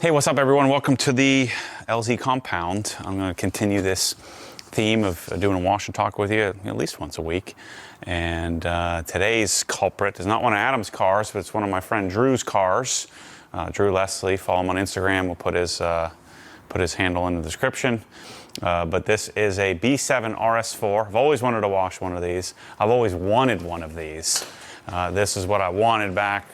Hey, what's up everyone? Welcome to the LZ compound. I'm going to continue this theme of doing a wash and talk with you at least once a week. And today's culprit is not one of Adam's cars, but it's one of my friend Drew's cars. Drew Leslie, follow him on Instagram. We'll put his handle in the description. But this is a B7 RS4. I've always wanted to wash one of these. I've always wanted one of these. This is what I wanted back,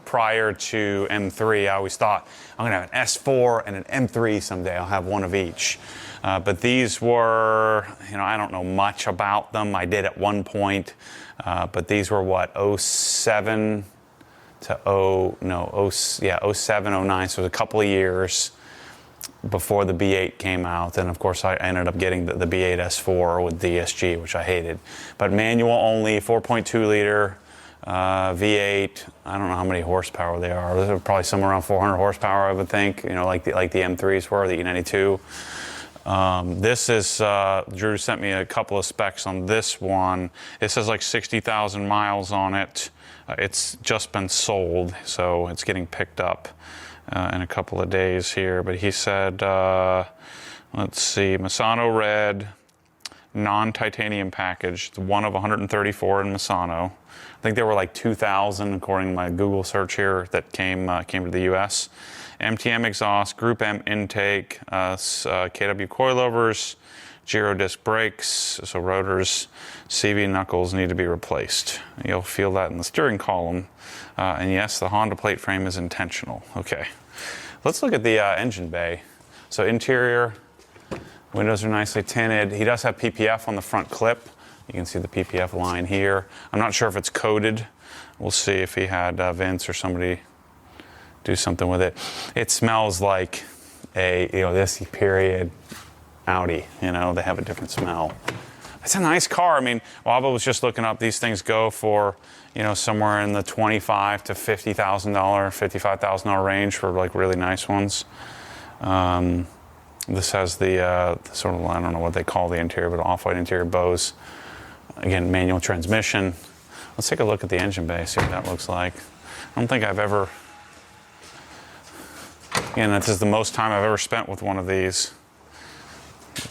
prior to M3. I always thought I'm gonna have an S4 and an M3 someday. I'll have one of each. But these were, I don't know much about them. I did at one point, but these were what, 07 to 07, 09. So it was a couple of years before the B8 came out. And of course I ended up getting the B8 S4 with DSG, which I hated. But manual only, 4.2 liter. V8, I don't know how many horsepower they are. They're probably somewhere around 400 horsepower, I would think, like the M3s were, the E92. This is, Drew sent me a couple of specs on this one. It says like 60,000 miles on it. It's just been sold, so it's getting picked up in a couple of days here. But he said, let's see, Misano red, non-titanium package, one of 134 in Misano. I think there were like 2,000 according to my Google search here that came to the U.S. MTM exhaust, Group M intake, KW coilovers, Giro disc brakes, so rotors, CV knuckles need to be replaced. You'll feel that in the steering column. And yes, the Honda plate frame is intentional. Okay, let's look at the engine bay. So interior, windows are nicely tinted. He does have PPF on the front clip. You can see the PPF line here. I'm not sure if it's coated. We'll see if he had Vince or somebody do something with it. It smells like a, this period Audi. They have a different smell. It's a nice car. I mean, Wabba was just looking up. These things go for, somewhere in the $25,000 to $50,000, $55,000 range for like really nice ones. This has the sort of, I don't know what they call the interior, but off-white interior Bose. Again, manual transmission. Let's take a look at the engine bay, see what that looks like. I don't think I've ever, again, this is the most time I've ever spent with one of these.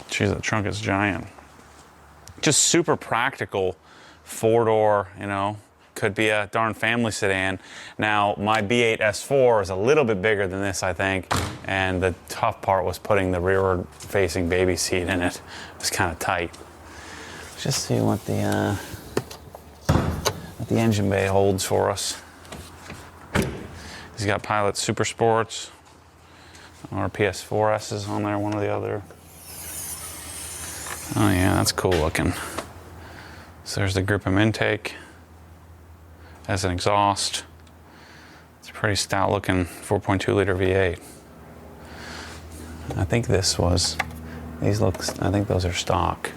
Geez, the trunk is giant. Just super practical, four-door, could be a darn family sedan. Now, my B8 S4 is a little bit bigger than this, I think, and the tough part was putting the rearward-facing baby seat in it. It was kind of tight. Just see what the engine bay holds for us. He's got Pilot Super Sports or PS4S's on there, one or the other. Oh yeah, that's cool looking. So there's the Group M intake. Has an exhaust. It's a pretty stout looking 4.2 liter V8. I think I think those are stock.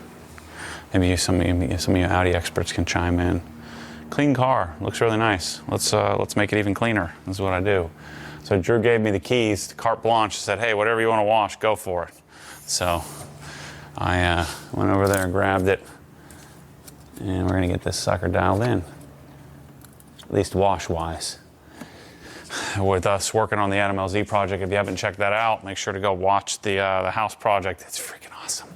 Maybe some of you Audi experts can chime in. Clean car, looks really nice. Let's make it even cleaner. This is what I do. So Drew gave me the keys, carte blanche, said, hey, whatever you want to wash, go for it. So I went over there and grabbed it, and we're gonna get this sucker dialed in, at least wash-wise. With us working on the Adam LZ project, if you haven't checked that out, make sure to go watch the house project. It's freaking awesome.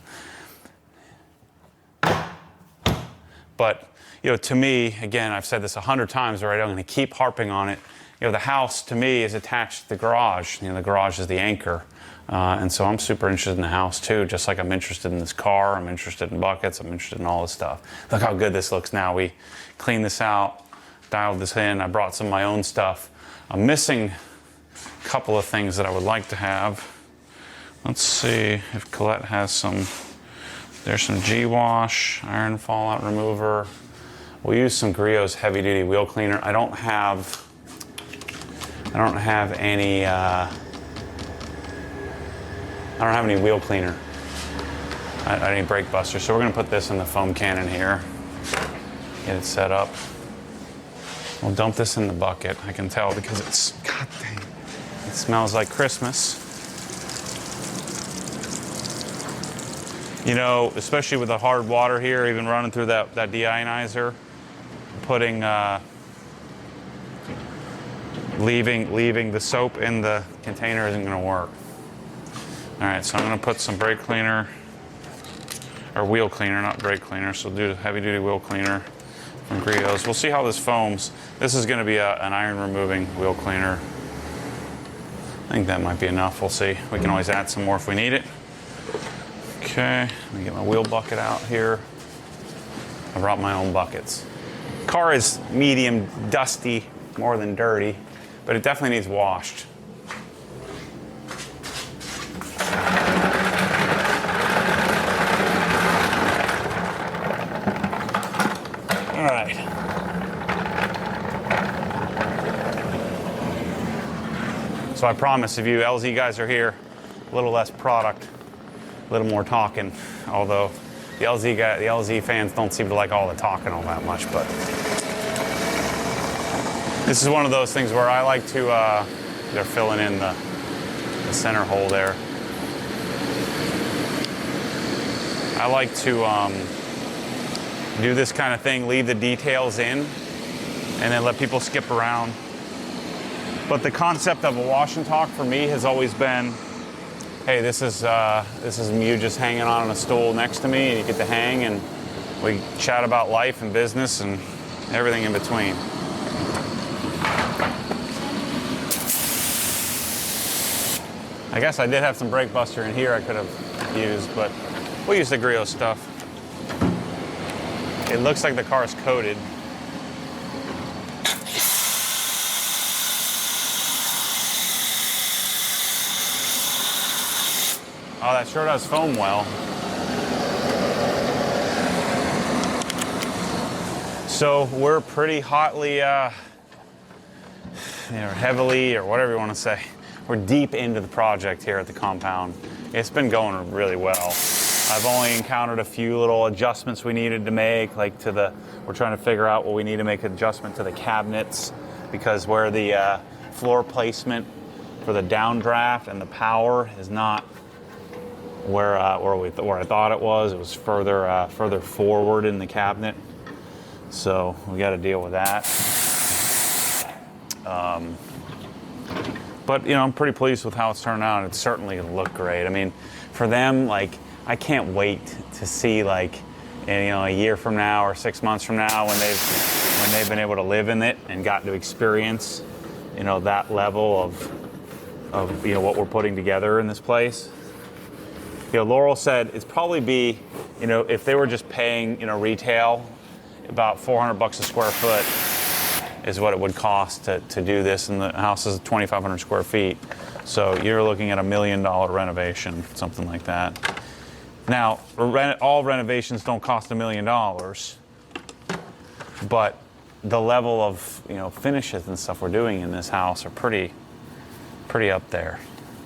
But, to me, again, I've said this 100 times already, I'm going to keep harping on it. The house, to me, is attached to the garage. The garage is the anchor. And so I'm super interested in the house, too, just like I'm interested in this car. I'm interested in buckets. I'm interested in all this stuff. Look how good this looks now. We cleaned this out, dialed this in. I brought some of my own stuff. I'm missing a couple of things that I would like to have. Let's see if Colette has some. There's some G-Wash, iron fallout remover. We'll use some Griot's heavy duty wheel cleaner. I don't have any wheel cleaner. I need brake buster. So we're gonna put this in the foam cannon here. Get it set up. We'll dump this in the bucket. I can tell because god dang, it smells like Christmas. Especially with the hard water here, even running through that deionizer, putting leaving the soap in the container isn't going to work. All right, so I'm going to put some brake cleaner, or wheel cleaner, not brake cleaner. So do heavy duty wheel cleaner from Griot's. We'll see how this foams. This is going to be an iron removing wheel cleaner. I think that might be enough. We'll see. We can always add some more if we need it. Okay, let me get my wheel bucket out here. I brought my own buckets. Car is medium dusty, more than dirty, but it definitely needs washed. All right. So I promise if you LZ guys are here, a little less product, a little more talking, although the LZ fans don't seem to like all the talking all that much, but this is one of those things where I like to, they're filling in the center hole there. I like to do this kind of thing, leave the details in, and then let people skip around. But the concept of a wash and talk for me has always been, hey, this is you just hanging on a stool next to me, and you get to hang, and we chat about life and business and everything in between. I guess I did have some brake buster in here I could have used, but we'll use the Griot stuff. It looks like the car is coated. Oh, that sure does foam well. So we're pretty hotly, heavily, or whatever you want to say. We're deep into the project here at the compound. It's been going really well. I've only encountered a few little adjustments we needed to make, like we're trying to figure out what we need to make an adjustment to the cabinets, because where the floor placement for the downdraft and the power is not where I thought it was further forward in the cabinet. So we got to deal with that. But I'm pretty pleased with how it's turned out. It's certainly going to look great. I mean, for them, I can't wait to see a year from now or 6 months from now when they've been able to live in it and gotten to experience that level of what we're putting together in this place. Laurel said it's probably be if they were just paying retail about $400 a square foot is what it would cost to do this, and the house is 2,500 square feet. So you're looking at $1 million renovation, something like that. Now, all renovations don't cost $1 million, but the level of finishes and stuff we're doing in this house are pretty up there.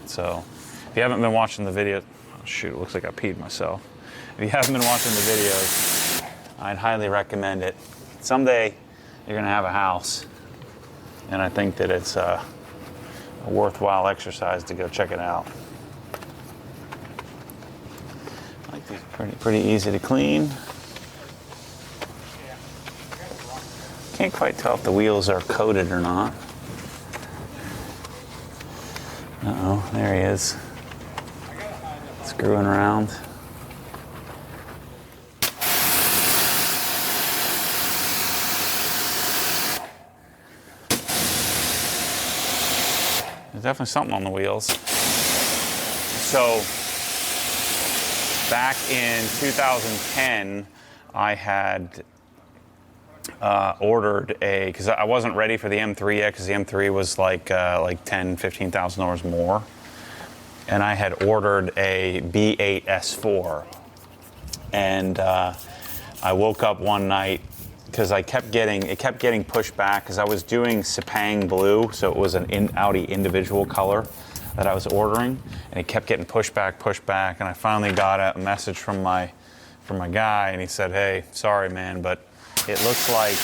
So if you haven't been watching the video, oh shoot, it looks like I peed myself. If you haven't been watching the videos, I'd highly recommend it. Someday you're gonna have a house, and I think that it's a worthwhile exercise to go check it out. I like these pretty easy to clean. Can't quite tell if the wheels are coated or not. Uh-oh, there he is. Screwing around. There's definitely something on the wheels. So, back in 2010, I had ordered because I wasn't ready for the M3 yet, because the M3 was like $10,000-$15,000 more, and I had ordered a B7 RS4, and I woke up one night because it kept getting pushed back, because I was doing Sepang blue, so it was an Audi individual color that I was ordering, and it kept getting pushed back, and I finally got a message from my guy, and he said, "Hey, sorry man, but it looks like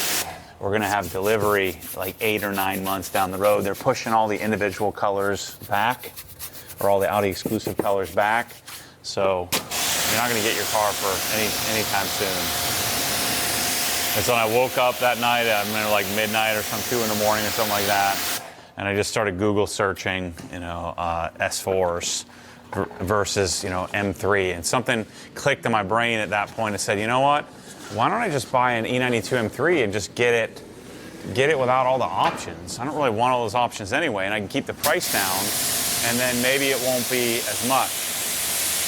we're gonna have delivery like 8 or 9 months down the road. They're pushing all the individual colors back, or all the Audi exclusive colors back, so you're not gonna get your car for anytime soon." And so when I woke up that night, I mean like midnight or some 2 in the morning or something like that, and I just started Google searching, S4s versus, M3, and something clicked in my brain at that point and said, you know what? Why don't I just buy an E92 M3 and just get it without all the options? I don't really want all those options anyway, and I can keep the price down, and then maybe it won't be as much.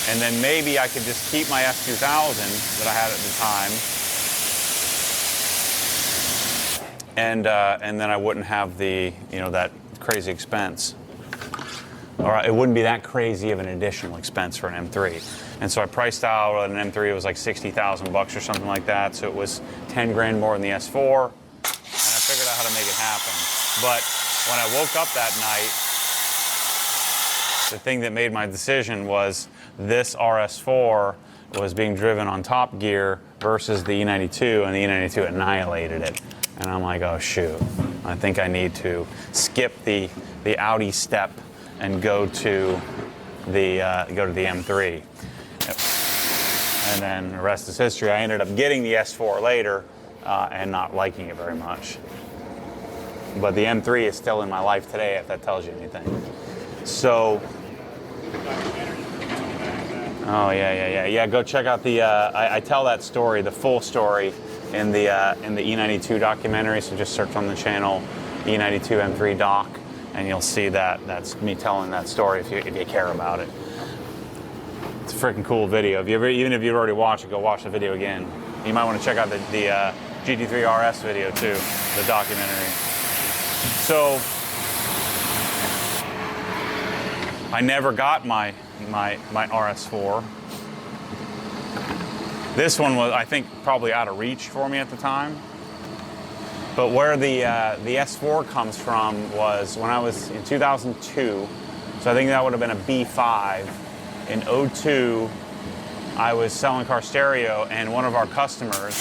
And then maybe I could just keep my S2000 that I had at the time, and then I wouldn't have the, that crazy expense. Or it wouldn't be that crazy of an additional expense for an M3. And so I priced out an M3, it was like 60,000 bucks or something like that. So it was 10 grand more than the S4, and I figured out how to make it happen. But when I woke up that night, the thing that made my decision was this RS4 was being driven on top gear versus the E92, and the E92 annihilated it. And I'm like, oh shoot, I think I need to skip the Audi step and go to the M3. And then the rest is history. I ended up getting the S4 later and not liking it very much. But the M3 is still in my life today, if that tells you anything. So, oh yeah. Go check out the. I tell that story, the full story, in the E92 documentary. So just search on the channel E92 M3 doc, and you'll see that. That's me telling that story if you care about it. It's a freaking cool video. Even if you've already watched it, go watch the video again. You might want to check out the GT3 RS video too, the documentary. So I never got my RS4. This one was, I think, probably out of reach for me at the time. But where the S4 comes from was when I was in 2002. So I think that would have been a B5. In 2002, I was selling car stereo, and one of our customers,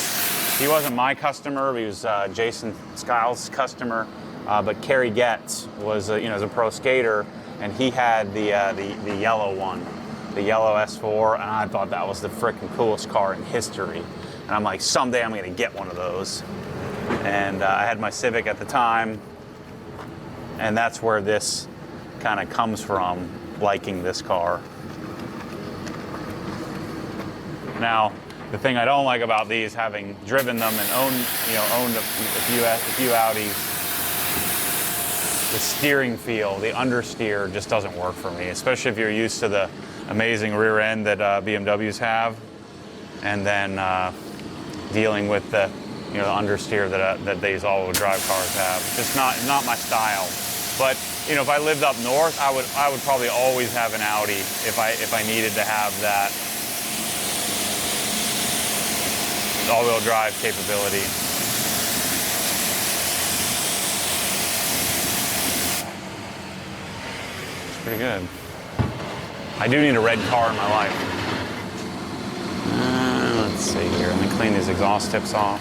he wasn't my customer, he was Jason Skiles' customer, but Kerry Getz was a pro skater, and he had the yellow one, the yellow S4, and I thought that was the freaking coolest car in history. And I'm like, someday I'm gonna get one of those. And I had my Civic at the time, and that's where this kind of comes from, liking this car. Now, the thing I don't like about these, having driven them and owned a few Audis, the steering feel, the understeer just doesn't work for me, especially if you're used to the amazing rear end that BMWs have, and then dealing with the understeer that these all-wheel drive cars have. Just not my style. But if I lived up north, I would probably always have an Audi if I needed to have that all-wheel drive capability. It's pretty good. I do need a red car in my life. Let's see here. Let me clean these exhaust tips off.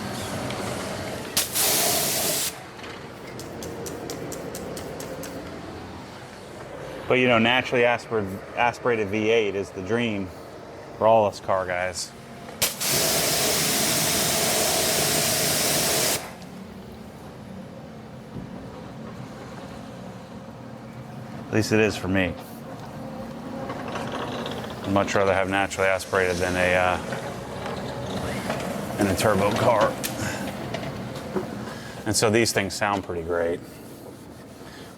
But naturally aspirated V8 is the dream for all us car guys. At least it is for me. I'd much rather have naturally aspirated than a turbo car. And so these things sound pretty great.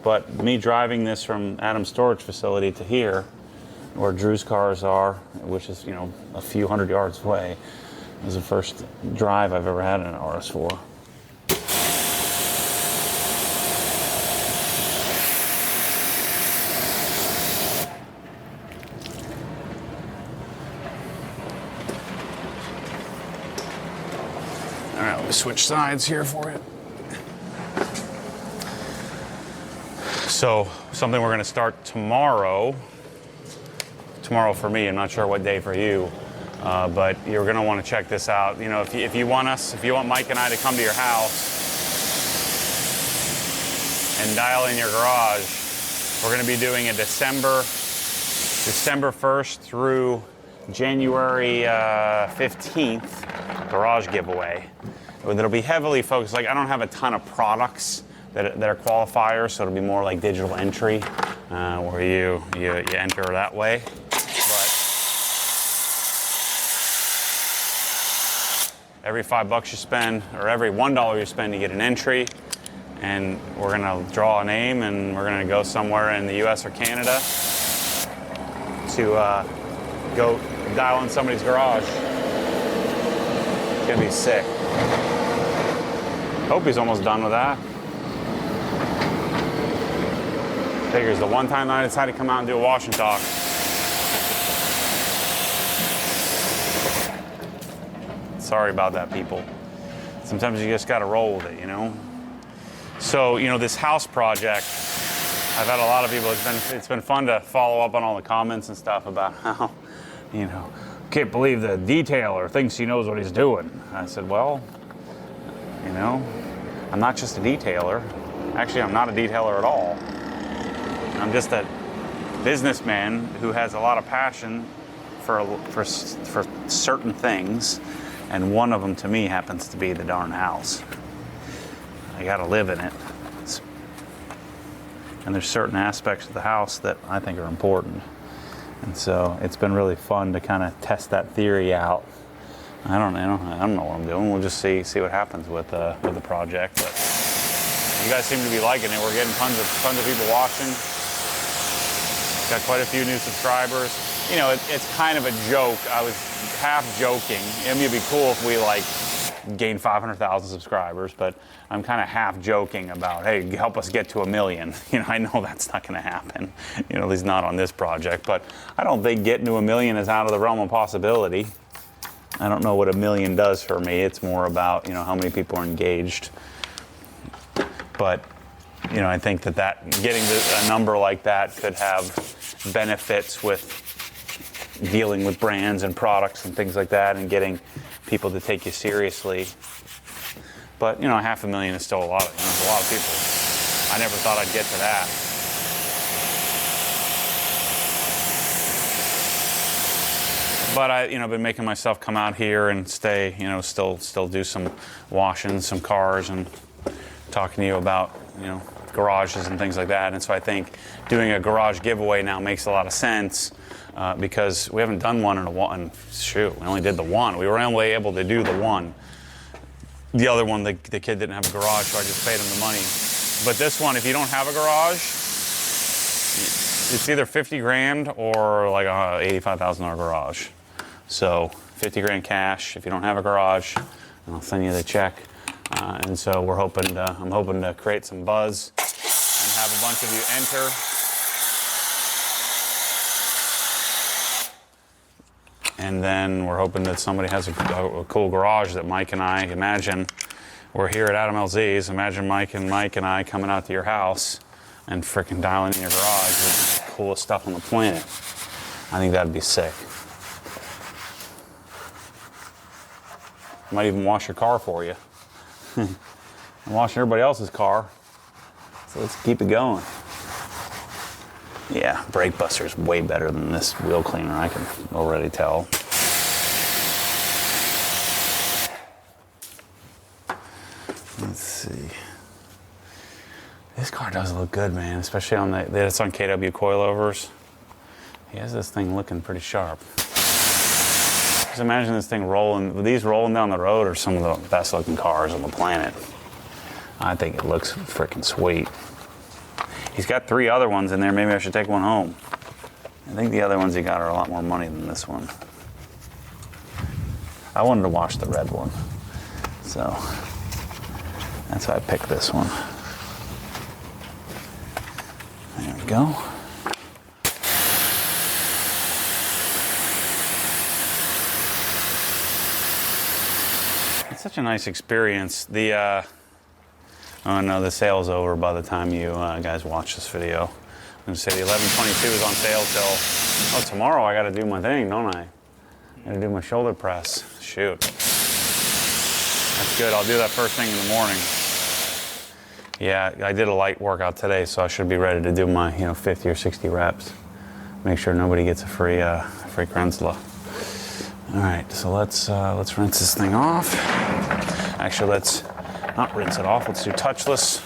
But me driving this from Adam's storage facility to here, where Drew's cars are, which is, a few hundred yards away, was the first drive I've ever had in an RS4. All right, let me switch sides here for you. So, something we're going to start tomorrow. Tomorrow for me, I'm not sure what day for you, but you're going to want to check this out. If you want Mike and I to come to your house and dial in your garage, we're going to be doing a December 1st through January 15th garage giveaway. It'll be heavily focused. Like, I don't have a ton of products that are qualifiers, so it'll be more like digital entry, where you enter that way. But every $5 you spend, or every $1 you spend, you get an entry, and we're gonna draw a name, and we're gonna go somewhere in the U.S. or Canada to go dial in somebody's garage. It's gonna be sick. Hope he's almost done with that. Figures the one time I decided to come out and do a wash and talk. Sorry about that, people. Sometimes you just gotta roll with it, you know? So, you know, this house project, I've had a lot of people, it's been fun to follow up on all the comments and stuff about how, you know, can't believe the detailer thinks he knows what he's doing. I said, well, you know, I'm not just a detailer. Actually, I'm not a detailer at all. I'm just a businessman who has a lot of passion for certain things, and one of them to me happens to be the darn house. I gotta live in it. And there's certain aspects of the house that I think are important. And so it's been really fun to kind of test that theory out. I don't know what I'm doing. We'll just see what happens with the project. But you guys seem to be liking it. We're getting tons of people watching. Got quite a few new subscribers. You know, it's kind of a joke. I was half joking. I mean, it'd be cool if we like gained 500,000 subscribers, but I'm kind of half joking about, hey, help us get to 1 million. You know, I know that's not going to happen. You know, at least not on this project. But I don't think getting to 1 million is out of the realm of possibility. I don't know what 1 million does for me. It's more about, you know, how many people are engaged. But, you know, I think that getting to a number like that could have benefits with dealing with brands and products and things like that, and getting people to take you seriously. But, you know, 500,000 is still a lot. You know, there's a lot of people. I never thought I'd get to that. But I, you know, been making myself come out here and stay, you know, still do some washing some cars and talking to you about, you know, garages and things like that. And so I think doing a garage giveaway now makes a lot of sense, because we haven't done one in shoot, we only did the one. We were only able to do the one. The other one, the kid didn't have a garage, so I just paid him the money. But this one, if you don't have a garage, it's either 50 grand or like a $85,000 garage. So 50 grand cash if you don't have a garage, and I'll send you the check. And so I'm hoping to create some buzz and have a bunch of you enter. And then we're hoping that somebody has a cool garage that Mike and I imagine. We're here at Adam LZ's. Imagine Mike and I coming out to your house and freaking dialing in your garage with the coolest stuff on the planet. I think that'd be sick. Might even wash your car for you. I'm washing everybody else's car. So let's keep it going. Yeah, Brake Buster's way better than this wheel cleaner, I can already tell. Let's see. This car does look good, man, especially on it's on KW coilovers. He has this thing looking pretty sharp. Just imagine this thing rolling. These rolling down the road are some of the best looking cars on the planet. I think it looks freaking sweet. He's got 3 other ones in there. Maybe I should take one home. I think the other ones he got are a lot more money than this one. I wanted to wash the red one, so that's why I picked this one. There we go. It's such a nice experience. Oh no, the sale's over by the time you guys watch this video. I'm gonna say the 1122 is on sale till, tomorrow I gotta do my thing, don't I? I gotta do my shoulder press. Shoot. That's good, I'll do that first thing in the morning. Yeah, I did a light workout today, so I should be ready to do my 50 or 60 reps. Make sure nobody gets a free Krenzla. All right, so let's rinse this thing off. Actually, let's not rinse it off. Let's do touchless.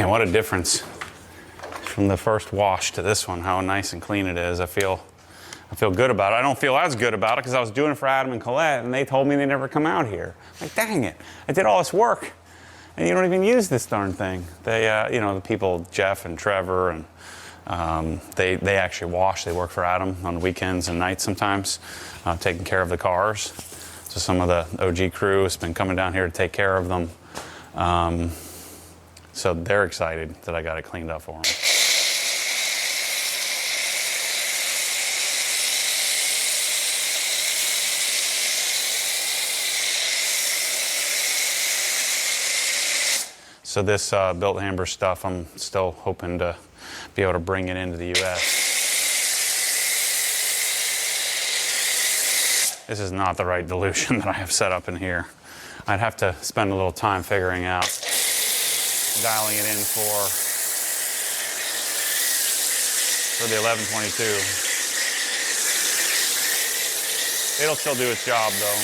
Man, what a difference from the first wash to this one, how nice and clean it is. I feel good about it. I don't feel as good about it because I was doing it for Adam and Colette, and they told me they never come out here. I'm like, dang it, I did all this work, and you don't even use this darn thing. They, you know, the people, Jeff and Trevor, and they actually wash. They work for Adam on weekends and nights sometimes, taking care of the cars. So some of the OG crew has been coming down here to take care of them. So they're excited that I got it cleaned up for them. So this built Hamburg stuff, I'm still hoping to be able to bring it into the US. This is not the right dilution that I have set up in here. I'd have to spend a little time figuring out, dialing it in for the 1122. It'll still do its job though.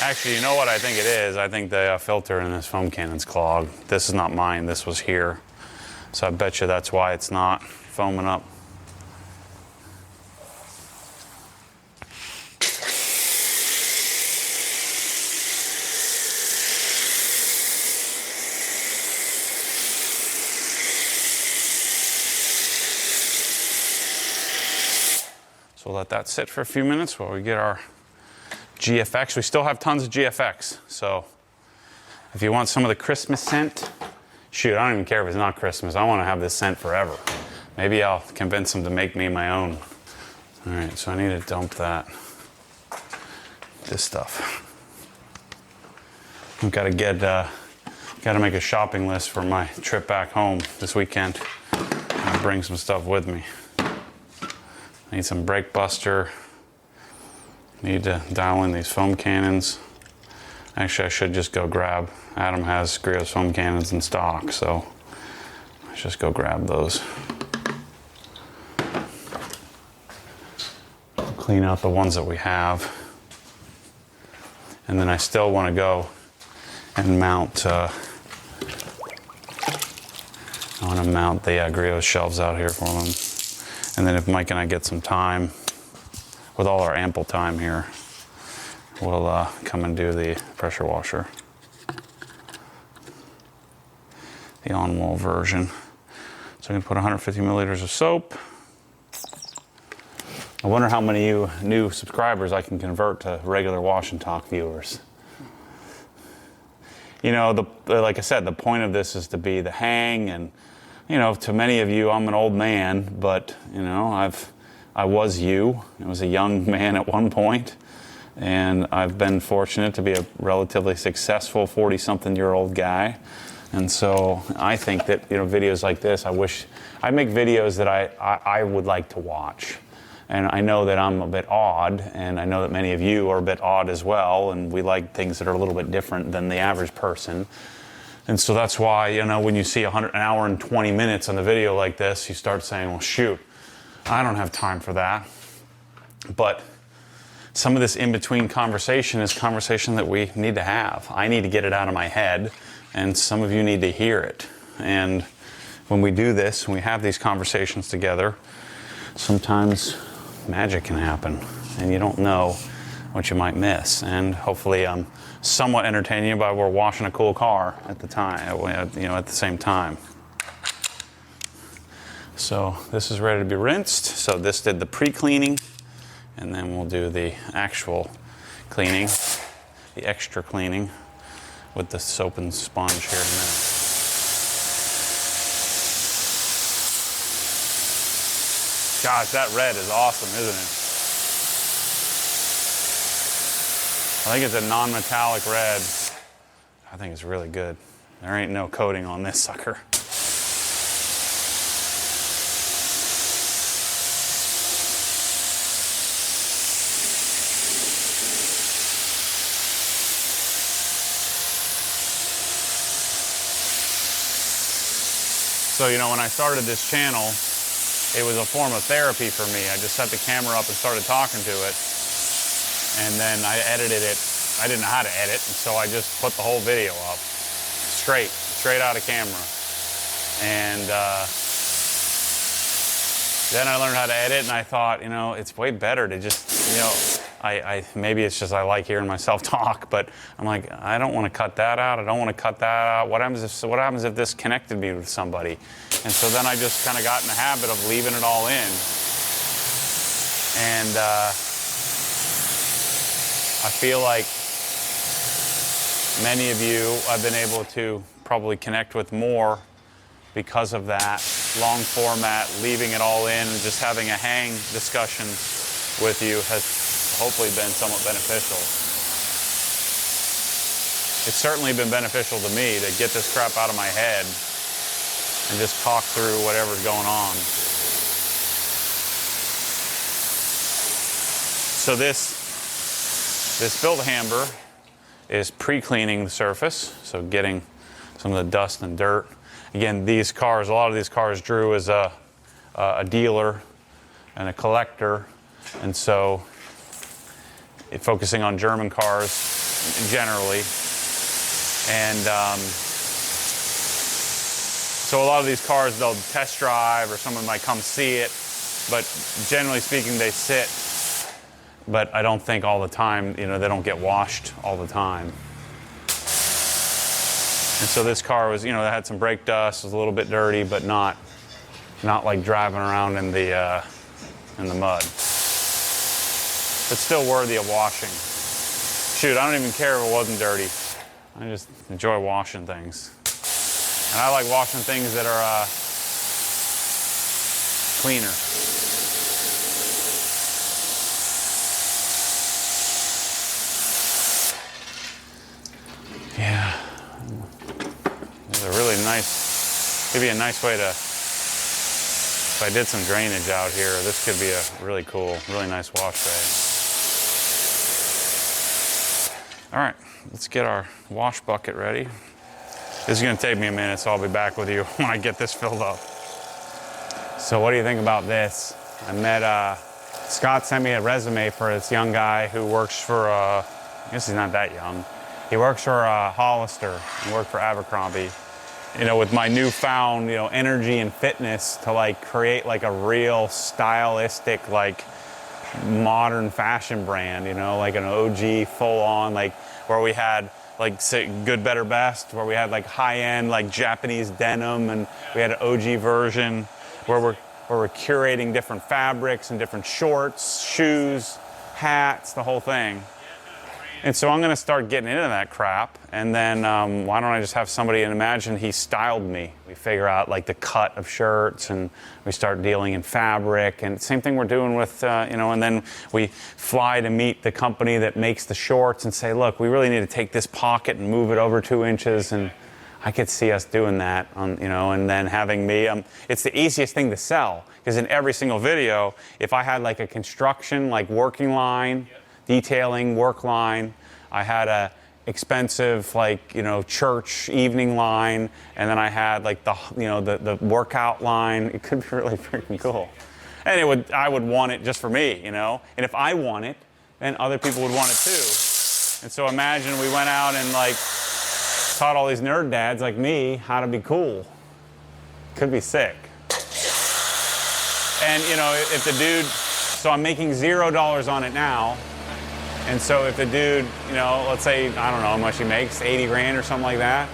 Actually, you know what I think it is? I think the filter in this foam cannon's clogged. This is not mine, this was here. So I bet you that's why it's not foaming up. So we'll let that sit for a few minutes while we get our GFX. We still have tons of GFX. So if you want some of the Christmas scent, shoot, I don't even care if it's not Christmas. I want to have this scent forever. Maybe I'll convince them to make me my own. All right, so I need to dump this stuff. I've got to got to make a shopping list for my trip back home this weekend. I'll bring some stuff with me. I need some brake buster. Need to dial in these foam cannons. Actually, I should just go grab, Adam has Grio's foam cannons in stock, so let's just go grab those. Clean out the ones that we have. And then I still want to go and mount, I want to mount the Grio's shelves out here for them. And then if Mike and I get some time, with all our ample time here, we'll come and do the pressure washer. The on-wall version. So I'm gonna put 150 milliliters of soap. I wonder how many of you new subscribers I can convert to regular Wash and Talk viewers. You know, like I said, the point of this is to be the hang, and you know, to many of you, I'm an old man, but you know, I was you. I was a young man at one point, and I've been fortunate to be a relatively successful 40-something-year-old guy. And so I think that, you know, videos like this, I make videos that I would like to watch. And I know that I'm a bit odd, and I know that many of you are a bit odd as well, and we like things that are a little bit different than the average person. And so that's why, you know, when you see an hour and 20 minutes on the video like this, you start saying, well, shoot, I don't have time for that. But some of this in-between conversation is conversation that we need to have. I need to get it out of my head, and some of you need to hear it. And when we do this, when we have these conversations together, sometimes magic can happen, and you don't know what you might miss. And hopefully I'm somewhat entertaining you by we're washing a cool car at the time, you know, at the same time. So this is ready to be rinsed. So this did the pre-cleaning, and then we'll do the actual cleaning, the extra cleaning with the soap and sponge here in a minute. Gosh, that red is awesome, isn't it? I think it's a non-metallic red. I think it's really good. There ain't no coating on this sucker. So, you know, when I started this channel, it was a form of therapy for me. I just set the camera up and started talking to it. And then I edited it. I didn't know how to edit, and so I just put the whole video up. straight out of camera. And then I learned how to edit, and I thought, it's way better to just, maybe it's just I like hearing myself talk, but I'm like, I don't want to cut that out. I don't want to cut that out. What happens if this connected me with somebody? And so then I just kind of got in the habit of leaving it all in. And I feel like many of you I've been able to probably connect with more because of that. Long format, leaving it all in, and just having a hang discussion with you has hopefully been somewhat beneficial. It's certainly been beneficial to me to get this crap out of my head and just talk through whatever's going on. So this built hamper is pre-cleaning the surface, so getting some of the dust and dirt. Again, these cars, a lot of these cars Drew is a dealer and a collector, and so focusing on German cars generally. And so a lot of these cars they'll test drive or someone might come see it, but generally speaking they sit. But I don't think all the time, they don't get washed all the time. And so this car was, it had some brake dust, was a little bit dirty, but not like driving around in the mud. But still worthy of washing. Shoot, I don't even care if it wasn't dirty. I just enjoy washing things. And I like washing things that are cleaner. Yeah. It's a really nice, could be a nice way to, if I did some drainage out here, this could be a really cool, really nice wash bay. All right, let's get our wash bucket ready. This is gonna take me a minute, so I'll be back with you when I get this filled up. So what do you think about this? I met, Scott sent me a resume for this young guy who works for, I guess he's not that young. He works for Hollister and worked for Abercrombie. With my newfound, energy and fitness to create a real stylistic, modern fashion brand, like an OG full on, where we had good, better, best, where we had high-end, Japanese denim, and we had an OG version where we're curating different fabrics and different shorts, shoes, hats, the whole thing. And so I'm going to start getting into that crap, and then why don't I just have somebody, and imagine he styled me. We figure out the cut of shirts, and we start dealing in fabric, and same thing we're doing with, and then we fly to meet the company that makes the shorts and say, look, we really need to take this pocket and move it over 2 inches, and I could see us doing that, and then having me, it's the easiest thing to sell, because in every single video, if I had a construction, working line, detailing work line, I had a expensive church evening line, and then I had the workout line. It could be really freaking cool. And I would want it just for me, and if I want it, then other people would want it too. And so imagine we went out and taught all these nerd dads like me how to be cool. Could be sick. And if the dude, so I'm making $0 on it now. And so if the dude, let's say, I don't know how much he makes, 80 grand or something like that,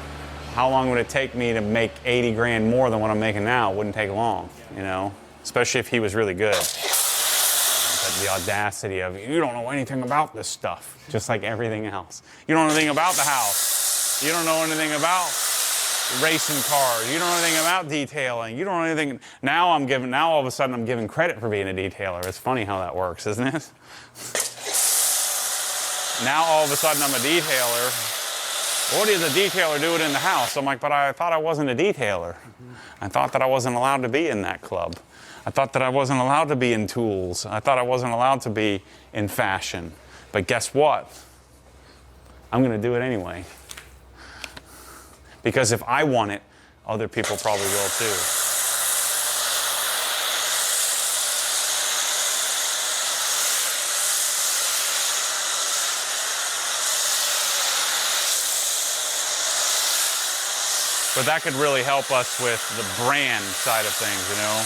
how long would it take me to make 80 grand more than what I'm making now? It wouldn't take long, especially if he was really good. But the audacity of, you don't know anything about this stuff, just like everything else. You don't know anything about the house. You don't know anything about racing cars. You don't know anything about detailing. You don't know anything. Now all of a sudden I'm giving credit for being a detailer. It's funny how that works, isn't it? Now all of a sudden I'm a detailer. What is a detailer doing in the house? I'm like, but I thought I wasn't a detailer. I thought that I wasn't allowed to be in that club. I thought that I wasn't allowed to be in tools. I thought I wasn't allowed to be in fashion. But guess what? I'm going to do it anyway. Because if I want it, other people probably will too. But that could really help us with the brand side of things, you know.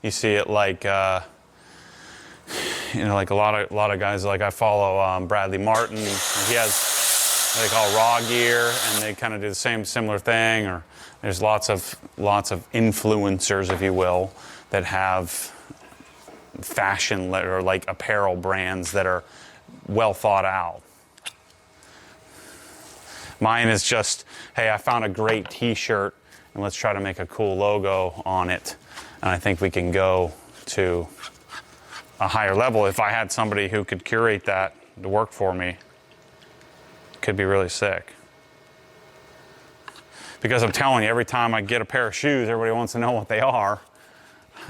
You see it like, you know, like a lot of guys, like I follow Bradley Martin. He has what they call raw gear, and they kind of do the similar thing. Or there's lots of influencers, if you will, that have fashion or like apparel brands that are well thought out. Mine is just, hey, I found a great t-shirt and let's try to make a cool logo on it. And I think we can go to a higher level. If I had somebody who could curate that to work for me, it could be really sick. Because I'm telling you, every time I get a pair of shoes, everybody wants to know what they are.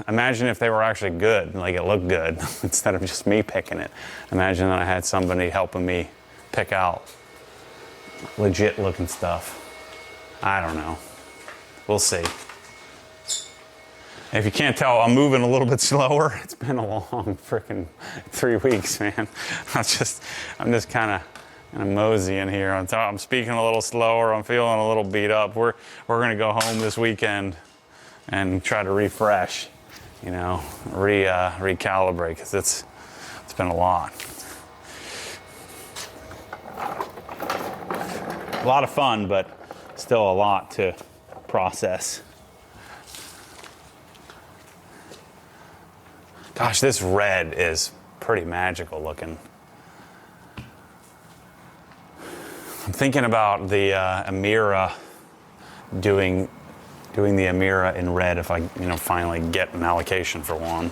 Imagine if they were actually good, like it looked good, instead of just me picking it. Imagine that I had somebody helping me pick out legit looking stuff. I don't know. We'll see. If you can't tell, I'm moving a little bit slower. It's been a long freaking 3 weeks, man. I'm just kind of moseying here. I'm speaking a little slower. I'm feeling a little beat up. We're gonna go home this weekend and try to refresh, you know, recalibrate, because it's been a lot. A lot of fun, but still a lot to process. Gosh, this red is pretty magical looking. I'm thinking about the Emira, doing the Emira in red if I, you know, finally get an allocation for one.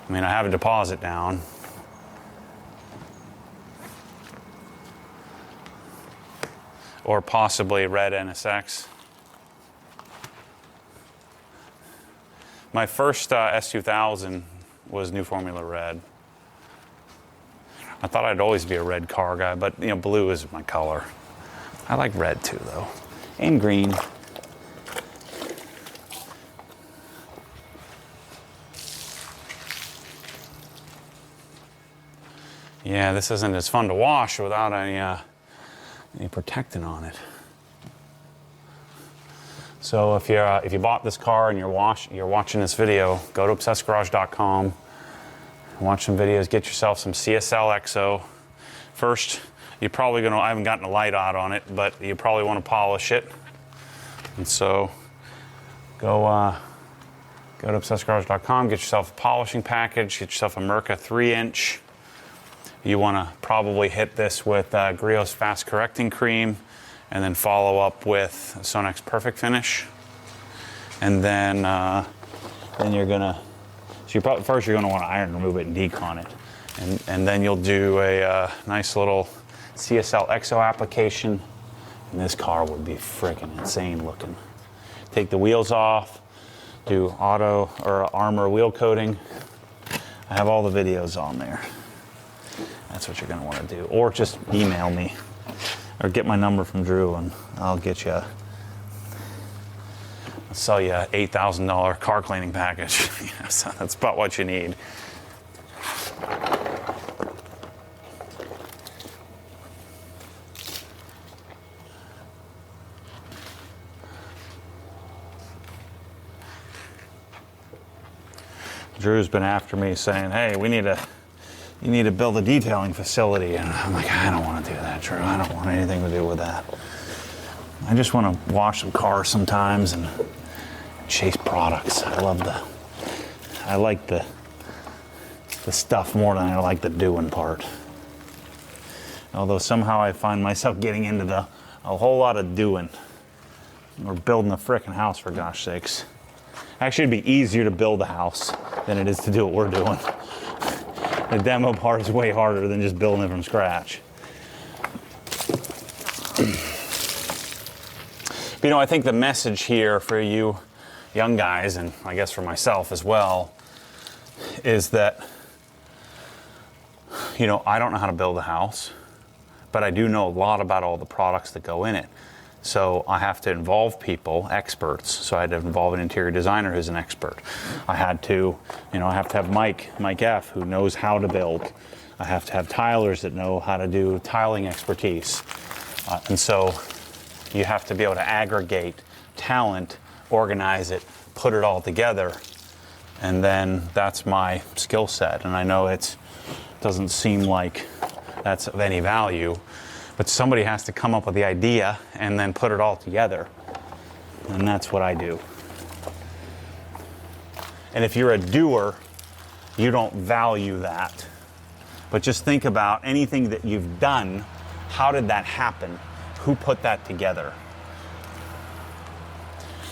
I mean, I have a deposit down. Or possibly red NSX. My first S2000 was New Formula Red. I thought I'd always be a red car guy, but you know, blue is my color. I like red too, though, and green. Yeah, this isn't as fun to wash without any protectant on it. So if you bought this car and you're watching this video, go to obsessgarage.com, watch some videos, get yourself some CSL XO. First, you're probably gonna, I haven't gotten a light out on it, but you probably want to polish it. And so go to obsessgarage.com, get yourself a polishing package, get yourself a Mirka 3-inch. You want to probably hit this with Griot's Fast Correcting Cream, and then follow up with Sonex Perfect Finish. And then you're gonna, first you're gonna want to iron remove it and decon it. And then you'll do a nice little CSL XO application. And this car would be freaking insane looking. Take the wheels off, do auto or armor wheel coating. I have all the videos on there. That's what you're gonna want to do. Or just email me or get my number from Drew and I'll get you, I'll sell you an $8,000 car cleaning package. Yeah, so that's about what you need. Drew's been after me saying, hey, you need to build a detailing facility. And I'm like, I don't want to do that, Drew. I don't want anything to do with that. I just want to wash some cars sometimes and chase products. I like the stuff more than I like the doing part. Although somehow I find myself getting into a whole lot of doing. We're building a frickin' house, for gosh sakes. Actually, it'd be easier to build a house than it is to do what we're doing. The demo part is way harder than just building it from scratch. But, you know, I think the message here for you young guys, and I guess for myself as well, is that, you know, I don't know how to build a house, but I do know a lot about all the products that go in it. So I have to involve people, experts. So I had to involve an interior designer who's an expert. I had to, you know, I have to have Mike F., who knows how to build. I have to have tilers that know how to do tiling expertise. And so you have to be able to aggregate talent, organize it, put it all together, and then that's my skill set. And I know it doesn't seem like that's of any value, but somebody has to come up with the idea and then put it all together. And that's what I do. And if you're a doer, you don't value that. But just think about anything that you've done. How did that happen? Who put that together?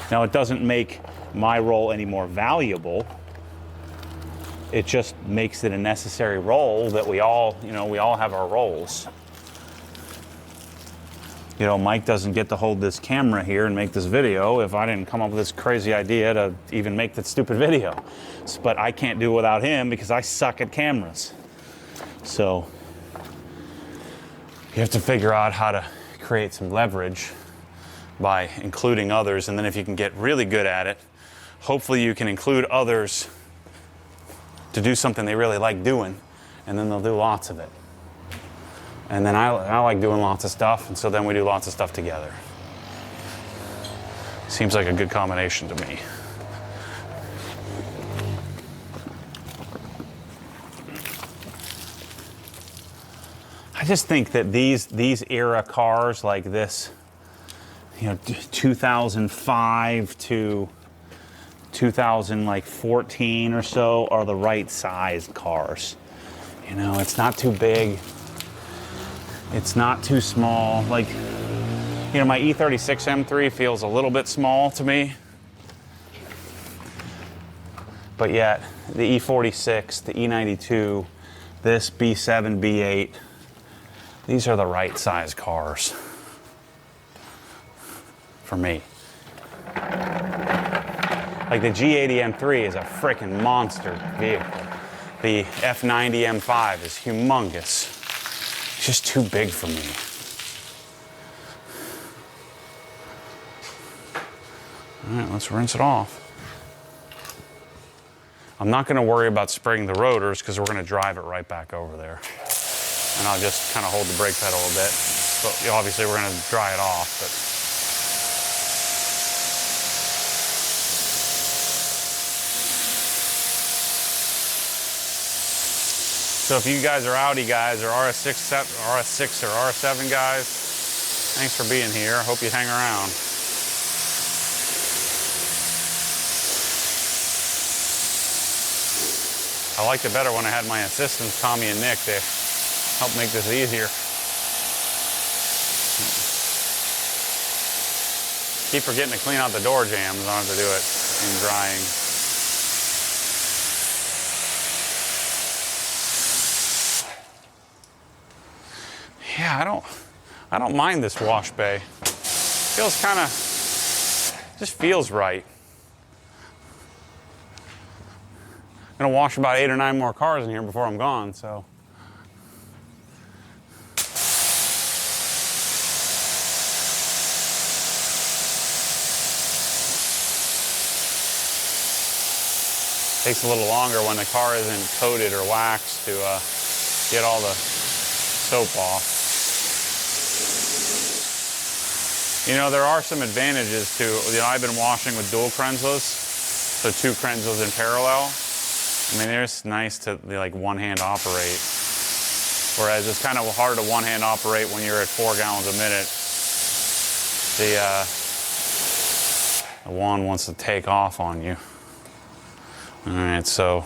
Now, it doesn't make my role any more valuable. It just makes it a necessary role that we all have our roles. You know, Mike doesn't get to hold this camera here and make this video if I didn't come up with this crazy idea to even make that stupid video. But I can't do it without him because I suck at cameras. So you have to figure out how to create some leverage by including others, and then if you can get really good at it, hopefully you can include others to do something they really like doing, and then they'll do lots of it. And then I like doing lots of stuff, and so then we do lots of stuff together. Seems like a good combination to me. I just think that these era cars like this, 2005 to 2014 or so, are the right size cars. It's not too big. It's not too small. My E36 M3 feels a little bit small to me. But yet, the E46, the E92, this B7, B8, these are the right size cars for me. Like the G80 M3 is a freaking monster vehicle. The F90 M5 is humongous. It's just too big for me. All right, let's rinse it off. I'm not going to worry about spraying the rotors because we're going to drive it right back over there. And I'll just kind of hold the brake pedal a bit. But obviously we're going to dry it off. But so if you guys are Audi guys or RS6 or RS7 guys, thanks for being here. I hope you hang around. I liked it better when I had my assistants, Tommy and Nick, to help make this easier. Keep forgetting to clean out the door jambs. I don't have to do it in drying. Yeah, I don't mind this wash bay. Feels kind of, just feels right. I'm gonna wash about 8 or 9 more cars in here before I'm gone, so. Takes a little longer when the car isn't coated or waxed to get all the soap off. There are some advantages to, I've been washing with dual Crensless, so 2 Crensless in parallel. They're just nice to one-hand operate. Whereas it's kind of hard to one-hand operate when you're at 4 gallons a minute. The one wants to take off on you. All right, so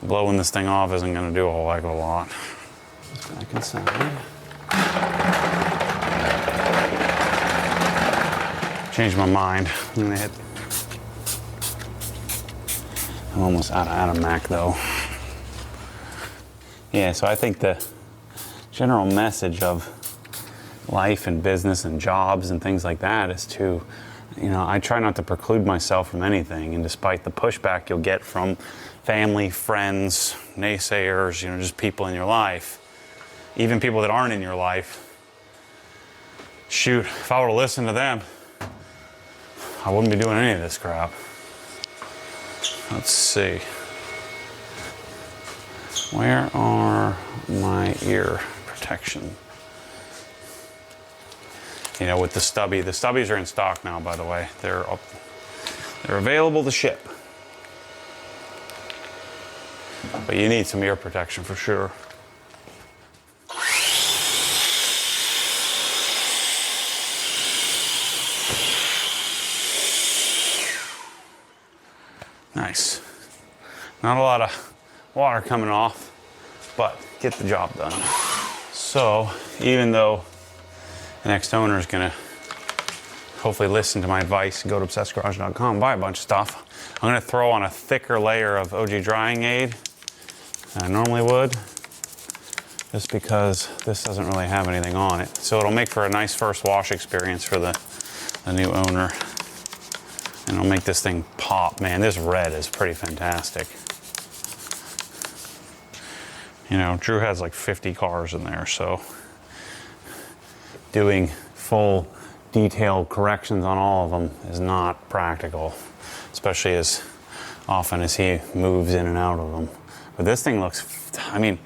blowing this thing off isn't going to do a whole heck of a lot. Back inside. Changed my mind. I'm almost out of Mac though. Yeah, so I think the general message of life and business and jobs and things like that is to, I try not to preclude myself from anything, and despite the pushback you'll get from family, friends, naysayers, just people in your life, even people that aren't in your life, shoot, if I were to listen to them, I wouldn't be doing any of this crap. Let's see. Where are my ear protection. You know, with the stubby. The stubbies are in stock now, by the way. They're available to ship. But you need some ear protection for sure. Nice. Not a lot of water coming off, but get the job done. So even though the next owner is gonna hopefully listen to my advice and go to obsessedgarage.com, buy a bunch of stuff, I'm gonna throw on a thicker layer of OG drying aid than I normally would, just because this doesn't really have anything on it. So it'll make for a nice first wash experience for the new owner. And it'll make this thing pop. Man, this red is pretty fantastic. You know, Drew has like 50 cars in there, so doing full detailed corrections on all of them is not practical, especially as often as he moves in and out of them. But this thing looks, I mean,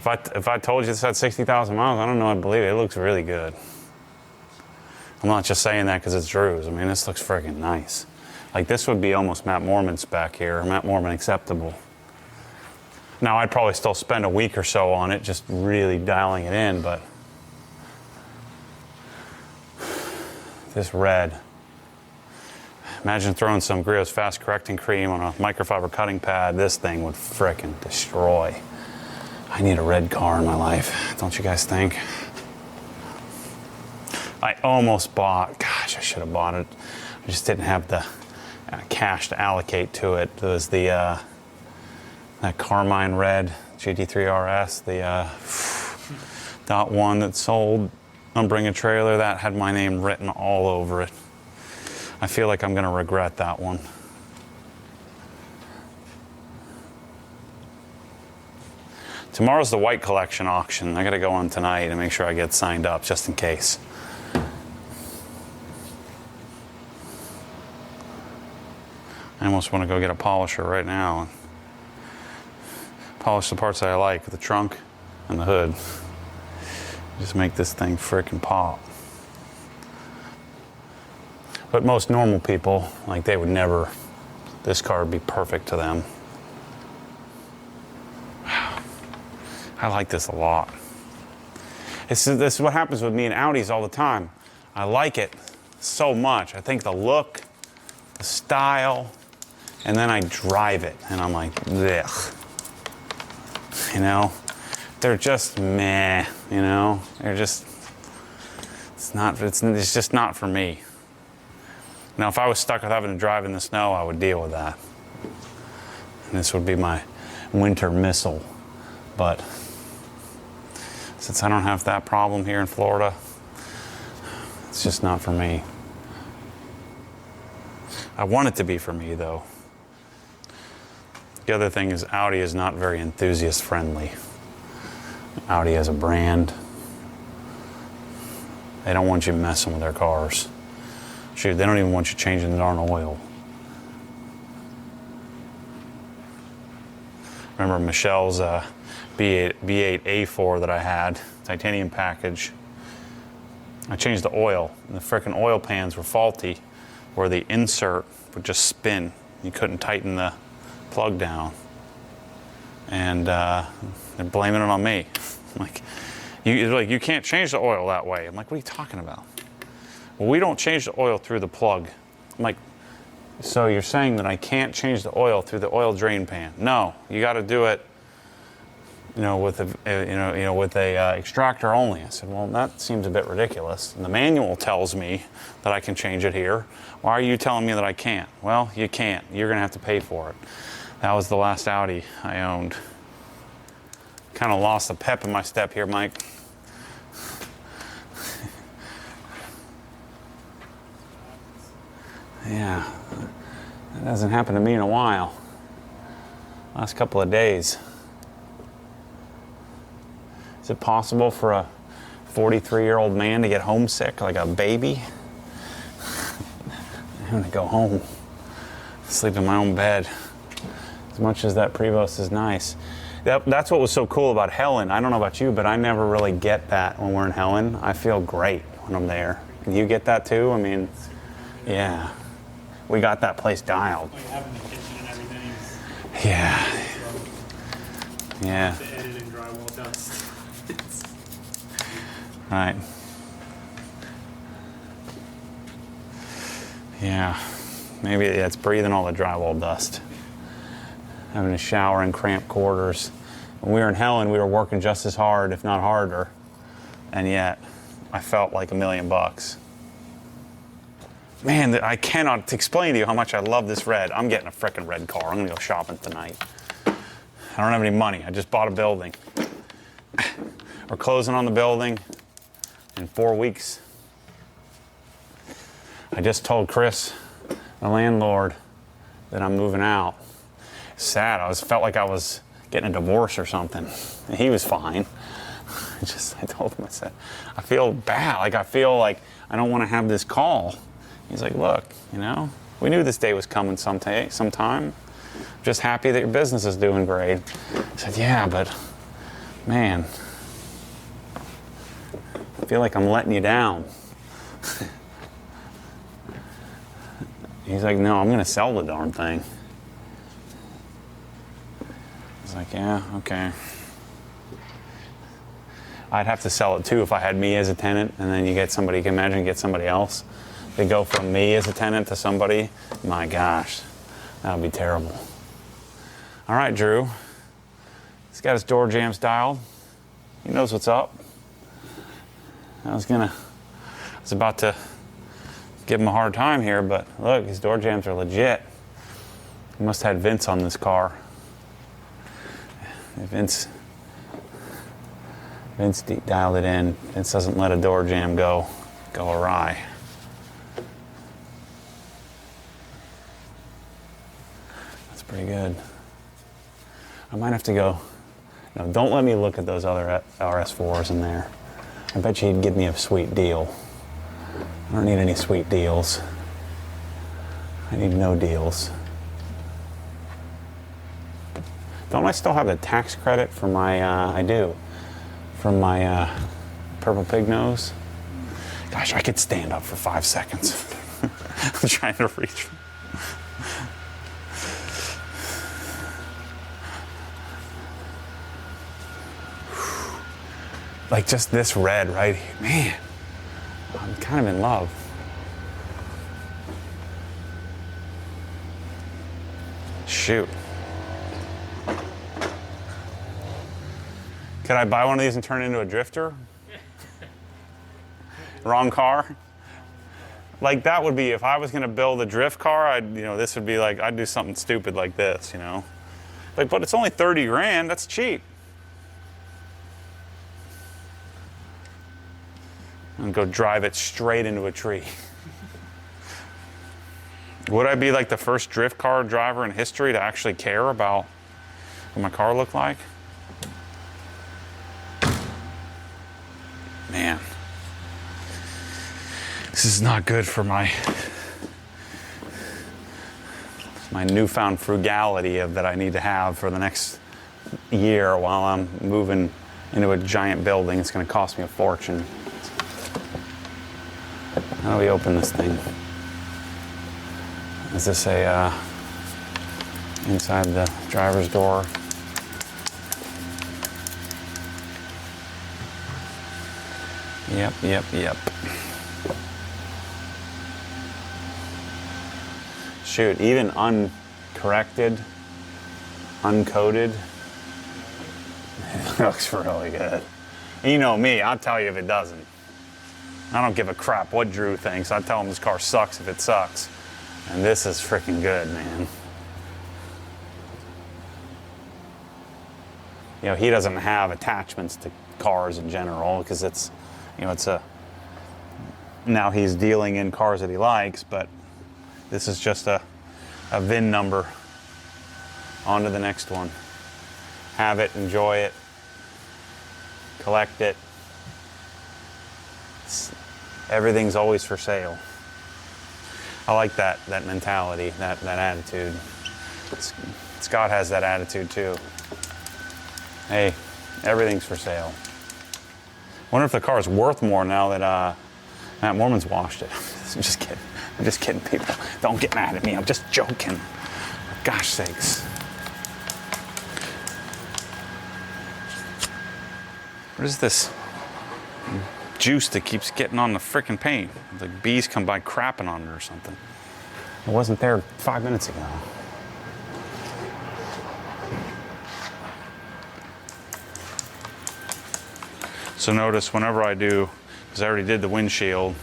if I told you this had 60,000 miles, I don't know I'd believe it. It looks really good. I'm not just saying that because it's Drew's. I mean, this looks freaking nice. Like, this would be almost Matt Mormon spec here, Matt Mormon acceptable. Now, I'd probably still spend a week or so on it, just really dialing it in, but this red. Imagine throwing some Griot's fast correcting cream on a microfiber cutting pad. This thing would frickin' destroy. I need a red car in my life, don't you guys think? I almost bought, gosh, I should have bought it. I just didn't have the cash to allocate to it. It was the that Carmine red GT3 RS, the .1 that sold on Bring a Trailer. That had my name written all over it. I feel like I'm gonna regret that one. Tomorrow's the white collection auction. I gotta go on tonight and make sure I get signed up just in case. I almost want to go get a polisher right now and polish the parts that I like, the trunk and the hood. Just make this thing frickin' pop. But most normal people, like, they would never, this car would be perfect to them. I like this a lot. This is what happens with me and Audis all the time. I like it so much. I think the look, the style, and then I drive it, and I'm like, ugh. You know, they're just meh. You know, they're just, it's just not for me. Now, if I was stuck with having to drive in the snow, I would deal with that. And this would be my winter missile. But since I don't have that problem here in Florida, it's just not for me. I want it to be for me, though. The other thing is Audi is not very enthusiast friendly. Audi as a brand, they don't want you messing with their cars. Shoot, they don't even want you changing the darn oil. Remember Michelle's B8 A4 that I had, titanium package. I changed the oil, and the frickin' oil pans were faulty, where the insert would just spin. You couldn't tighten the plug down, and they're blaming it on me. I'm like, you can't change the oil that way. I'm like, what are you talking about? Well, we don't change the oil through the plug. I'm like, so you're saying that I can't change the oil through the oil drain pan? No, you got to do it, with a with a extractor only. I said, well, that seems a bit ridiculous. And the manual tells me that I can change it here. Why are you telling me that I can't? Well, you can't. You're gonna have to pay for it. That was the last Audi I owned. Kind of lost the pep in my step here, Mike. Yeah, that hasn't happened to me in a while. Last couple of days. Is it possible for a 43-year-old man to get homesick like a baby? I'm gonna go home, sleep in my own bed. As much as that Prevost is nice. That's what was so cool about Helen. I don't know about you, but I never really get that when we're in Helen. I feel great when I'm there. Do you get that too? I mean, yeah. We got that place dialed. Like having the kitchen and everything. Yeah. Yeah. The edit and drywall dust. Right. Yeah. Maybe it's breathing all the drywall dust. Having a shower in cramped quarters. When we were in Helen, we were working just as hard, if not harder. And yet, I felt like $1 million. Man, I cannot explain to you how much I love this red. I'm getting a frickin' red car. I'm gonna go shopping tonight. I don't have any money. I just bought a building. We're closing on the building in 4 weeks. I just told Chris, the landlord, that I'm moving out. Sad. Felt like I was getting a divorce or something. And he was fine. I told him, I said, I feel bad. Like I feel like I don't want to have this call. He's like, look, you know, we knew this day was coming sometime. I'm just happy that your business is doing great. I said, yeah, but man, I feel like I'm letting you down. He's like, no, I'm going to sell the darn thing. I was like, yeah, okay. I'd have to sell it too if I had me as a tenant, and then you get somebody, you can imagine you get somebody else. They go from me as a tenant to somebody, my gosh, that would be terrible. All right, Drew. He's got his door jambs dialed. He knows what's up. I was about to give him a hard time here, but look, his door jambs are legit. He must have had Vince on this car. Vince dialed it in. Vince doesn't let a door jam go awry. That's pretty good. I might have to go. No, don't let me look at those other RS4s in there. I bet you he'd give me a sweet deal. I don't need any sweet deals. I need no deals. Don't I still have the tax credit for my, I do, from my purple pig nose? Gosh, I could stand up for 5 seconds. I'm trying to reach. Like just this red right here, man, I'm kind of in love. Shoot. Could I buy one of these and turn it into a drifter? Wrong car? Like that would be, if I was gonna build a drift car, this would be like, I'd do something stupid like this, you know? Like, but it's only 30 grand, that's cheap. And go drive it straight into a tree. Would I be like the first drift car driver in history to actually care about what my car looked like? Man, this is not good for my newfound frugality that I need to have for the next year while I'm moving into a giant building. It's going to cost me a fortune. How do we open this thing? Is this a inside the driver's door? Yep. Shoot, even uncorrected, uncoated, it looks really good. You know me, I'll tell you if it doesn't. I don't give a crap what Drew thinks. I tell him this car sucks if it sucks. And this is freaking good, man. You know, he doesn't have attachments to cars in general because it's, now he's dealing in cars that he likes, but this is just a VIN number. On to the next one. Have it, enjoy it, collect it. Everything's always for sale. I like that mentality, that attitude. Scott has that attitude too. Hey, everything's for sale. Wonder if the car is worth more now that Matt Mormon's washed it. I'm just kidding. I'm just kidding, people. Don't get mad at me. I'm just joking. For gosh sakes. What is this juice that keeps getting on the frickin' paint? The bees come by crapping on it or something. It wasn't there 5 minutes ago. So notice whenever I do, because I already did the windshield,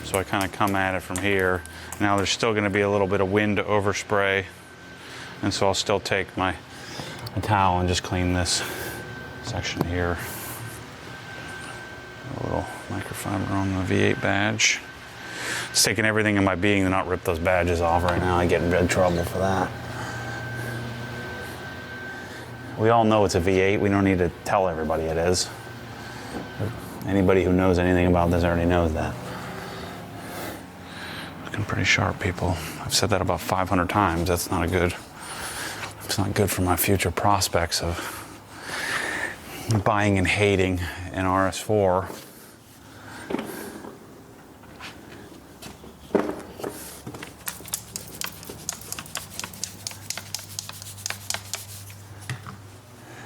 so I kind of come at it from here. Now there's still going to be a little bit of wind to overspray, and so I'll still take my towel and just clean this section here. A little microfiber on the V8 badge. It's taking everything in my being to not rip those badges off right now. I get in big trouble for that. We all know it's a V8. We don't need to tell everybody it is. Anybody who knows anything about this already knows that. Looking pretty sharp, people. I've said that about 500 times. That's not it's not good for my future prospects of buying and hating an RS4.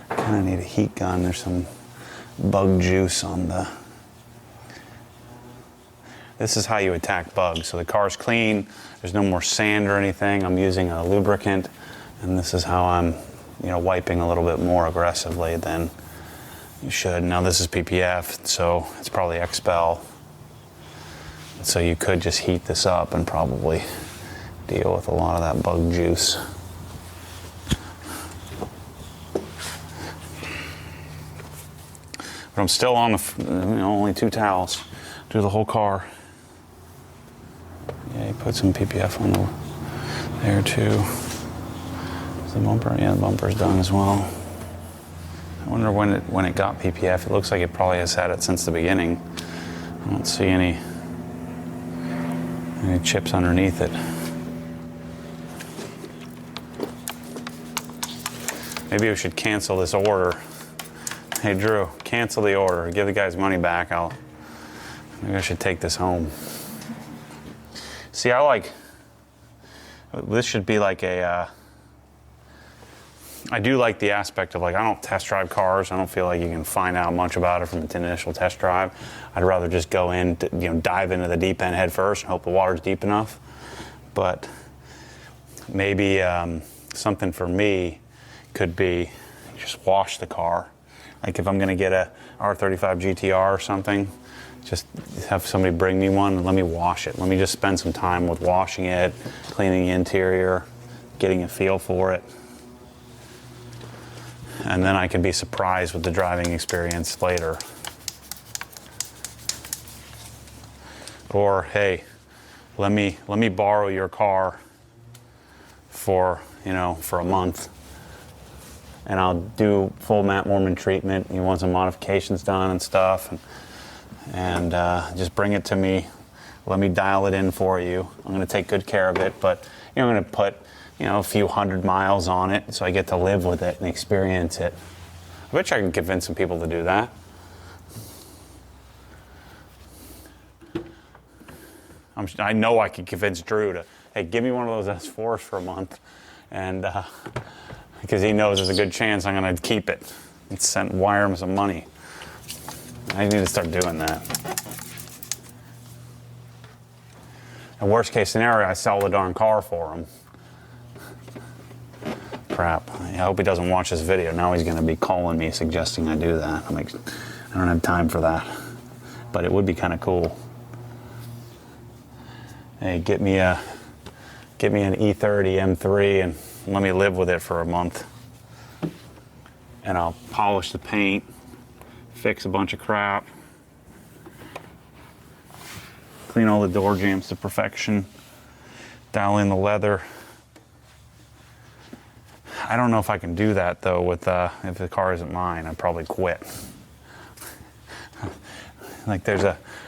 Kind of need a heat gun. There's some bug juice on the... This is how you attack bugs. So the car's clean, there's no more sand or anything. I'm using a lubricant, and this is how I'm, wiping a little bit more aggressively than you should. Now this is PPF, so it's probably expel. So you could just heat this up and probably deal with a lot of that bug juice. But I'm still on only 2 towels. Do the whole car. Yeah, you put some PPF on there too. Is the bumper? Yeah, the bumper's done as well. I wonder when it got PPF. It looks like it probably has had it since the beginning. I don't see any chips underneath it. Maybe we should cancel this order. Hey Drew, cancel the order. Give the guy's money back. Maybe I should take this home. See, this should be like I do like the aspect of I don't test drive cars. I don't feel like you can find out much about it from an initial test drive. I'd rather just go in, dive into the deep end head first and hope the water's deep enough. But maybe something for me could be just wash the car. Like if I'm going to get a R35 GTR or something, just have somebody bring me one and let me wash it. Let me just spend some time with washing it, cleaning the interior, getting a feel for it. And then I can be surprised with the driving experience later. Or, hey, let me borrow your car for a month. And I'll do full Matt Mormon treatment. You want some modifications done and stuff, and just bring it to me. Let me dial it in for you. I'm going to take good care of it, but I'm going to put a few 100 miles on it, so I get to live with it and experience it. I bet you I can convince some people to do that. I know I can convince Drew to, hey, give me one of those S4s for a month, and because he knows there's a good chance I'm going to keep it and wire him some money. I need to start doing that. And worst case scenario, I sell the darn car for him. Crap. I hope he doesn't watch this video. Now he's going to be calling me suggesting I do that. I'm like, I don't have time for that. But it would be kind of cool. Hey, get me an E30 M3 and let me live with it for a month. And I'll polish the paint, fix a bunch of crap, clean all the door jambs to perfection, dial in the leather. I don't know if I can do that though with if the car isn't mine. I'd probably quit. Like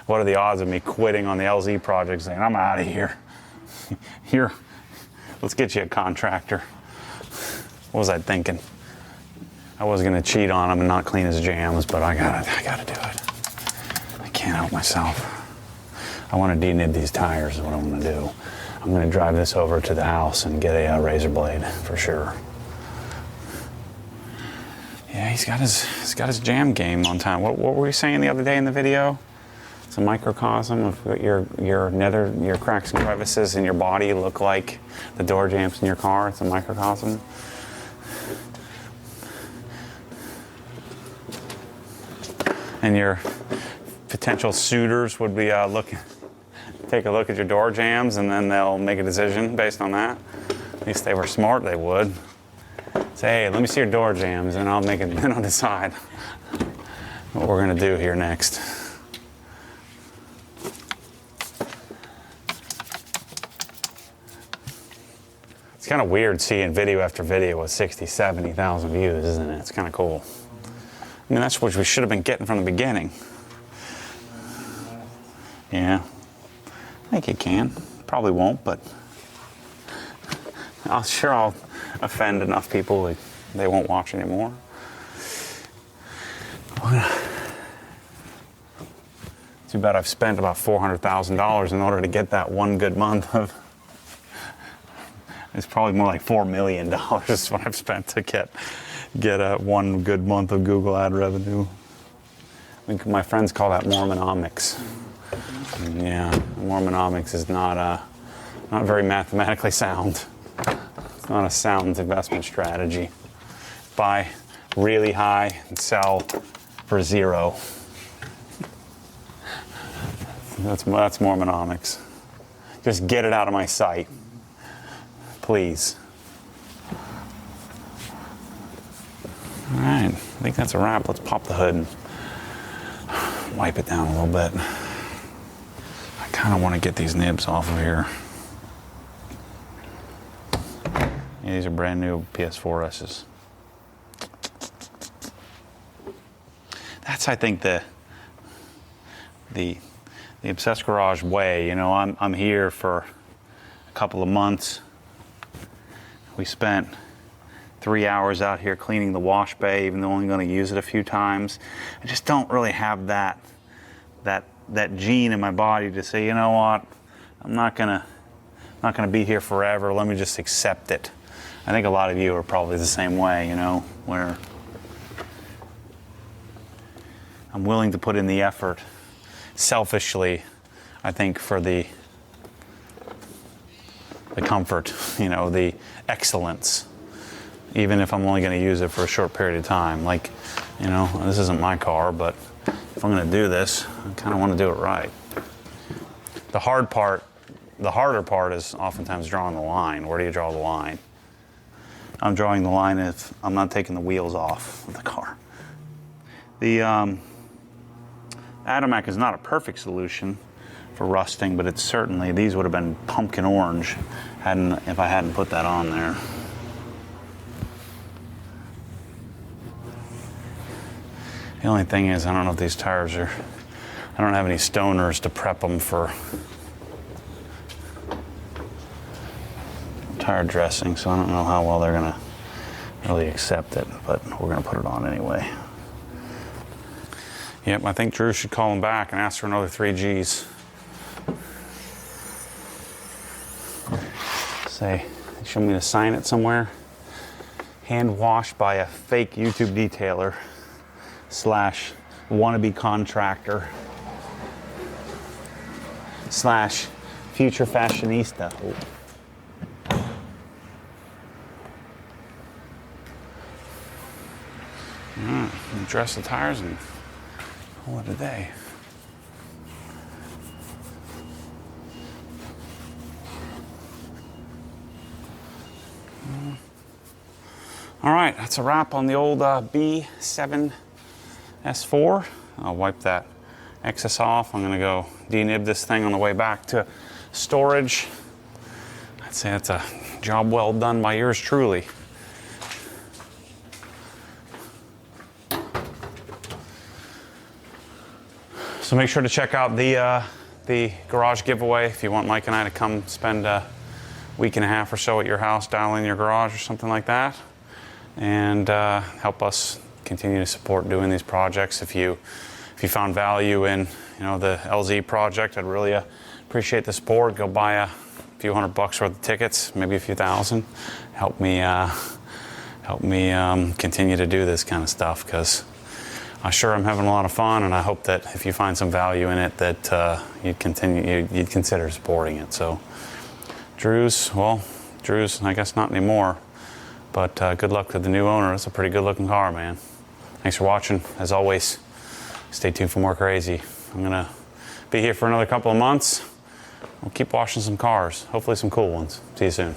what are the odds of me quitting on the LZ project saying, I'm out of here. Let's get you a contractor. What was I thinking? I was gonna cheat on him and not clean his jams, but I gotta do it. I can't help myself. I want to denib these tires is what I'm gonna do. I'm gonna drive this over to the house and get a razor blade for sure. Yeah, he's got his jam game on time. What were we saying the other day in the video? It's a microcosm of what your cracks and crevices in your body look like the door jams in your car. It's a microcosm. And your potential suitors would be take a look at your door jams, and then they'll make a decision based on that. At least they were smart, they would. Say, hey, let me see your door jams, and then I'll decide what we're gonna do here next. It's kind of weird seeing video after video with 60, 70,000 views, isn't it? It's kind of cool. I mean, that's what we should have been getting from the beginning. Yeah, I think it can. Probably won't, but I'll offend enough people they won't watch anymore. Too bad I've spent about $400,000 in order to get that one good month of. It's probably more like $4 million is what I've spent to get one good month of Google ad revenue. I think my friends call that Mormonomics. Yeah, Mormonomics is not very mathematically sound. It's not a sound investment strategy. Buy really high and sell for zero. That's Mormonomics. Just get it out of my sight, please. All right, I think that's a wrap. Let's pop the hood and wipe it down a little bit. I kind of want to get these nibs off of here. Yeah, these are brand new PS4S's. That's, I think, the Obsessed Garage way. You know, I'm here for a couple of months. We spent 3 hours out here cleaning the wash bay, even though I'm only going to use it a few times. I just don't really have that gene in my body to say, you know what, I'm not gonna be here forever. Let me just accept it. I think a lot of you are probably the same way, you know, where I'm willing to put in the effort selfishly, I think, for the comfort, you know, the excellence, even if I'm only going to use it for a short period of time. Like, you know, this isn't my car, but if I'm going to do this, I kind of want to do it right. The harder part is oftentimes drawing the line. Where do you draw the line? I'm drawing the line if I'm not taking the wheels off of the car. The Atomac is not a perfect solution for rusting, but it's certainly, these would have been pumpkin orange if I hadn't put that on there. The only thing is, I don't know if these tires I don't have any stoners to prep them for tire dressing, so I don't know how well they're gonna really accept it, but we're gonna put it on anyway. Yep, I think Drew should call him back and ask for another 3 Gs. Say, show me to sign it somewhere. Hand washed by a fake YouTube detailer / wannabe contractor / future fashionista. Dress the tires and call it a day. All right, that's a wrap on the old B7 RS4. I'll wipe that excess off. I'm gonna go denib this thing on the way back to storage. I'd say it's a job well done by yours truly. So make sure to check out the garage giveaway if you want Mike and I to come spend a week and a half or so at your house, dial in your garage or something like that. and help us continue to support doing these projects. If you found value in the LZ project, I'd really appreciate the support. Go buy a few $100 worth of tickets, maybe a few thousand. Help me continue to do this kind of stuff, because I'm having a lot of fun, and I hope that if you find some value in it, that you'd consider supporting it. So Drew's, I guess not anymore, but good luck to the new owner. It's a pretty good looking car, man. Thanks for watching. As always, stay tuned for more crazy. I'm gonna be here for another couple of months. We'll keep washing some cars, hopefully some cool ones. See you soon.